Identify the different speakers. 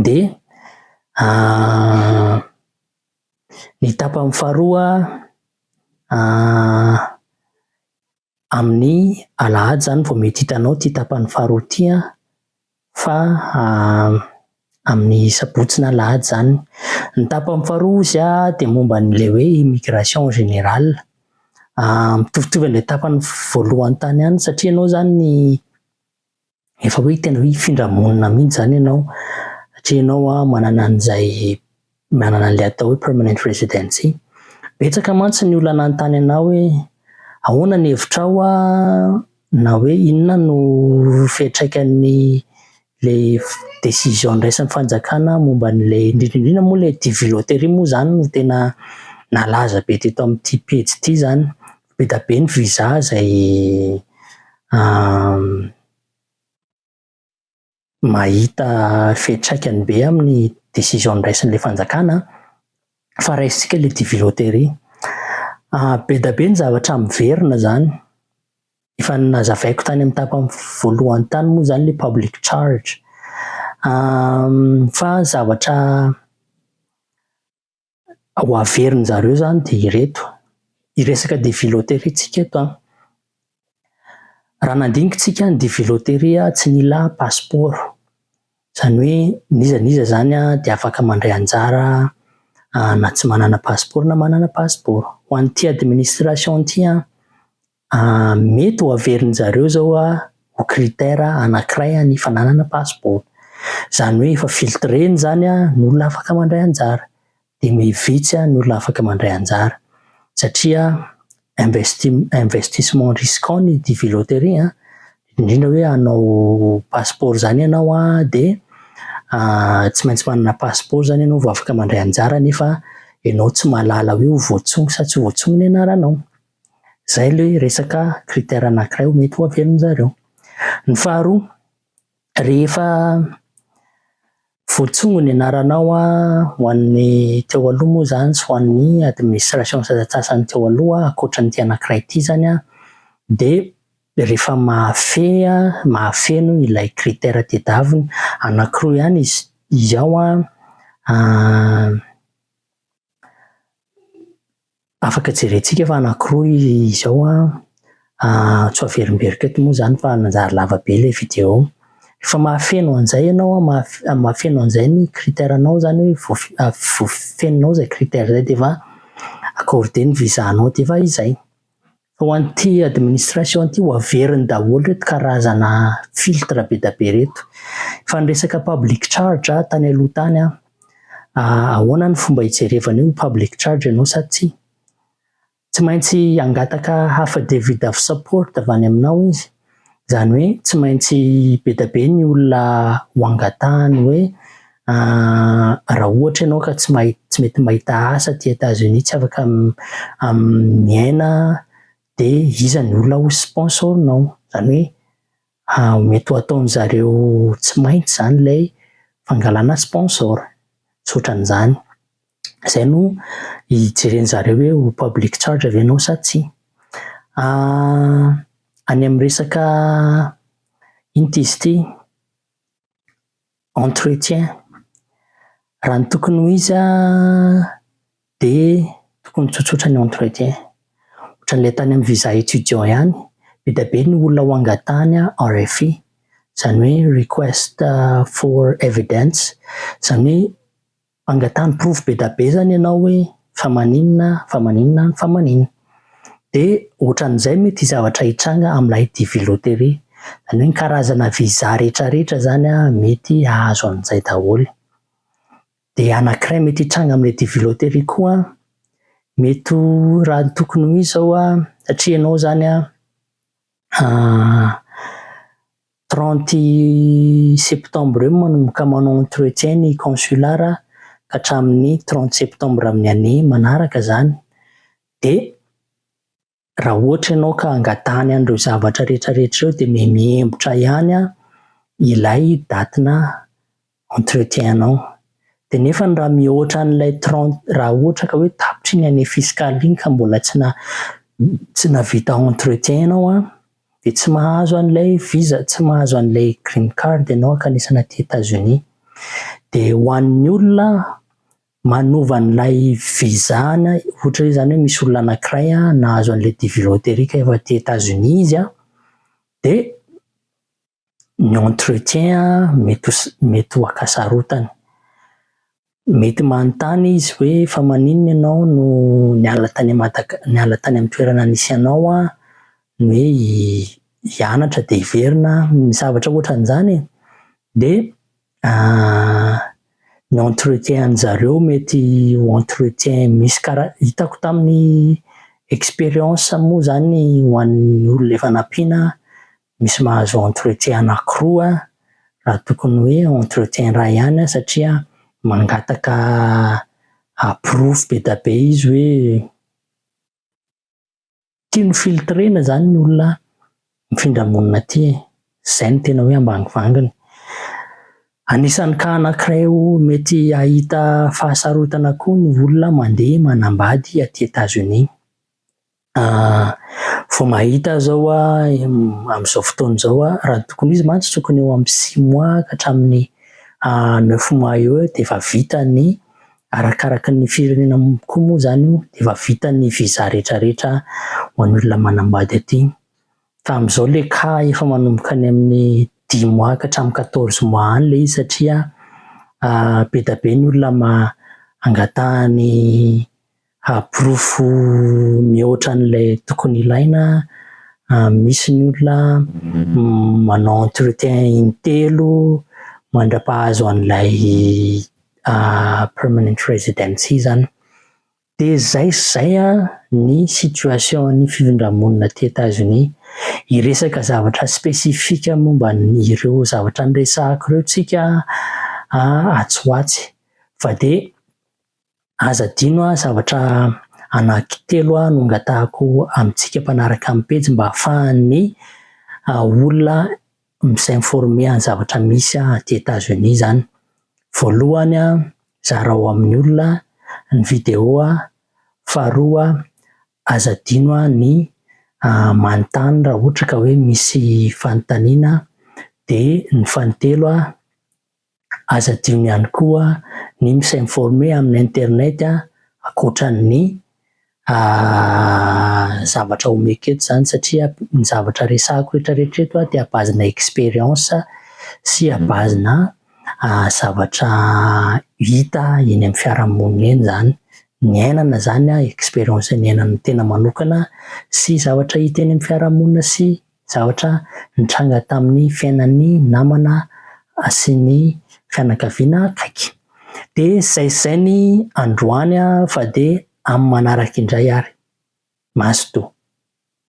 Speaker 1: De ny tapany faharoa amin'ny alahady zany vao mety hitanao ty tapany faharoa ty fa amin'ny sabotsy na alahady zany. Ny tapany faharoa ozy de momba an'le hoe immigration en général. Mitovitovy an'le tapany voalohany tany ihany satria ianao zany efa hoe tena hoe hifindra monina mihitsy zany ianao satria ianao manana an'le atao hoe permanent residency. Betsaka mantsy ny olona nanontany anao hoe ahoana ny hevitrao na hoe inona no fiantraikan'ny le décision niraisin'ny fanjakana momba an'le indrindra moa le DV loterie moa zany no tena nalaza be teto amin'ity pejy ity zany. Be da be ny visa izay mahita fiantraikany be amin'ny décision niraisin'le fanjakana fa raisitsika le DV loterie. Be da be ny zavatra miverina zany. Efa nazavaiko tany amin'ny tapany voalohany tany moa zany le public charge. Fa zavatra ho averin zareo zany de ireto. Iresaka DV loterie tsika eto raha nandinika tsika ny DV loterie tsy mila passeport. Zany hoe n'iza zany de afaka mandray anjara na tsy manana passeport na manana passeport. Ho an'ity administration ty mety ho averin'izareo zao ho critère anankiray ny fananana passeport. Zany hoe efa filtreny zany ny olona afaka mandray anjara de vitsy ny olona afaka mandray anjara satria investissement risquant ny DV loterie indrindra hoe hanao passeport zany ianao de tsy maintsy manana passeport zany ianao vao afaka mandray anjara nefa ianao tsy mahalala hoe ho voatsongo sa tsy voatsongo ny anaranao. Zay le resaka critère anankiray mety ho averin'izareo. Ny faharoa, rehefa voatsongo ny anaranao ho an'ny teo aloha moa zany sy ho an'ny administration sasantsasany teo aloha ankoatran'ity anankiray ity zany de rehefa mahafeno ilay critère tediavina anankiroa ihany izy ao afaka jerentsika fa anankiroa izy ao tsy averimberika eto moa zany fa nanjary lava be le vidéo. Rehefa mahafeno an'izay ianao mahafeno an'izay ny critère anao zany hoe voafeninao izay critère zay de efa accordé ny visa anao de efa izay. Fa ho an'ity administration ity ho averiny daholo reto karazana filtre be da be reto. Fa ny resaka public charge tany aloha tany ahoana ny fomba hijerevana io public charge ianao sa tsy? Tsy maintsy angataka affidavit of support avy any aminao izy. Zany hoe tsy maintsy be da be ny olona ho angatahany hoe raha ohatra ianao ka tsy mety mahita asa ty États-Unis tsy afaka miaina de iza ny olona ho sponsorinao. Zany hoe mety ho ataon'izareo tsy maintsy zany ilay fangalana sponsor. Tsy ohatran'izany. Zay no hijeren'izareo hoe ho public charge ve ianao sa tsy. Any amin'ny resaka inona izy ity entretien. Raha ny tokony ho izy de tokony tsotsotra ny entretien. Ohatran'ilay tany amin'ny visa étudiant ihany be da be ny olona ho angatahany RFE. Zany hoe request for evidence. Zany hoe angatahany proof be da be zany ianao hoe fa maninona. De ohatran'izay mety zavatra hitranga amin'ilay DV loterie. Zany hoe ny karazana visa rehetrarehetra zany mety hahazo an'izay daholo. De anankiray mety hitranga amin'ilay DV loterie koa mety raha ny tokony ho izy zao satria ianao zany 30 septembre eo manomboka manao entretien ny consulat ka hatramin'ny 30 septembre amin'ny année manaraka zany. De raha ohatra ianao ka angatahany an'ireo zavatra rehetrarehetra ireo de mihembotra ihany ilay datina entretien anao. De nefa raha mihoatra an'ilay 30 raha ohatra ka hoe tapitry ny année fiscale iny ka mbola tsy navita entretien ianao de tsy mahazo an'ilay visa, tsy mahazo an'ilay green card ianao ankanesana aty États-Unis. De ho an'ny olona manova an'ilay vizana, ohatra hoe zany hoe misy olona anankiray nahazo an'ilay divi loterique efa aty États-Unis izy de ny entretien mety ho akasarotany. Mety manontany izy hoe fa maninona ianao no niala tany amin'ny toerana nisy anao ny hoe hianatra de hiverina ny zavatra ohatran'izany de ny entretien an'zareo mety ho entretien misy hitako tamin'ny expérience moa zany ho an'ny olona efa nampiana misy mahazo entretien anankiroa raha tokony hoe entretien iray ihany satria mangataka proof be da be izy hoe tiany filtrena zany ny olona mifindra monina aty zay no tena hoe ambangivanginy. Anisan'ny cas anankiray mety hahita fahasarotana koa ny olona mandeha manambady aty États-Unis. Vao mahita zao amin'izao fotoana zao raha tokony izy mantsy tokony eo amin'ny 6 mois ka hatramin'ny 9 mois eo de efa vita ny arakaraka ny firenena koa moa zany io de efa vita ny visa rehetrarehetra ho an'ny olona manambady aty. Fa amin'izao le cas efa manomboka any amin'ny 10 mois ka hatramin'ny 14 mois any le izy satria be da be ny olona angatahany proof mihoatra an'ilay tokony ilaina. Misy ny olona manao entretien intelo mandra-pahazo an'ilay permanent residency zany. De zay ny situation ny fifindra-monina aty États-Unis. Hiresaka zavatra spesifika momba ireo zavatra niresahako ireo tsika atsy ho atsy fa de aza adino zavatra anankitelo no angatahako amintsika mpanaraka amin'ny pejy mba ahafahan'ny olona misinformer amin'ny zavatra misy aty États-Unis zany. Voalohany zara ho amin'ny olona ny vidéo, faharoa aza adino ny manontany raha ohatra ka hoe misy fanontaniana de ny fahatelo aza adino ihany koa ny misinformer amin'ny internet ankoatran'ny zavatra omeko eto zany satria ny zavatra resahako rehetrarehetra eto dia à-base-na expérience sy à-base-na zavatra hita eny amin'ny fiarahamonina eny zany. Ny ainana zany expérience niainana tena manokana sy zavatra hita eny amin'ny fiarahamonina sy zavatra nitranga tamin'ny fiainan'ny namana sy ny fianakaviana akaiky. De zay ny androany fa de amin'ny manaraka indray ary. Maso to.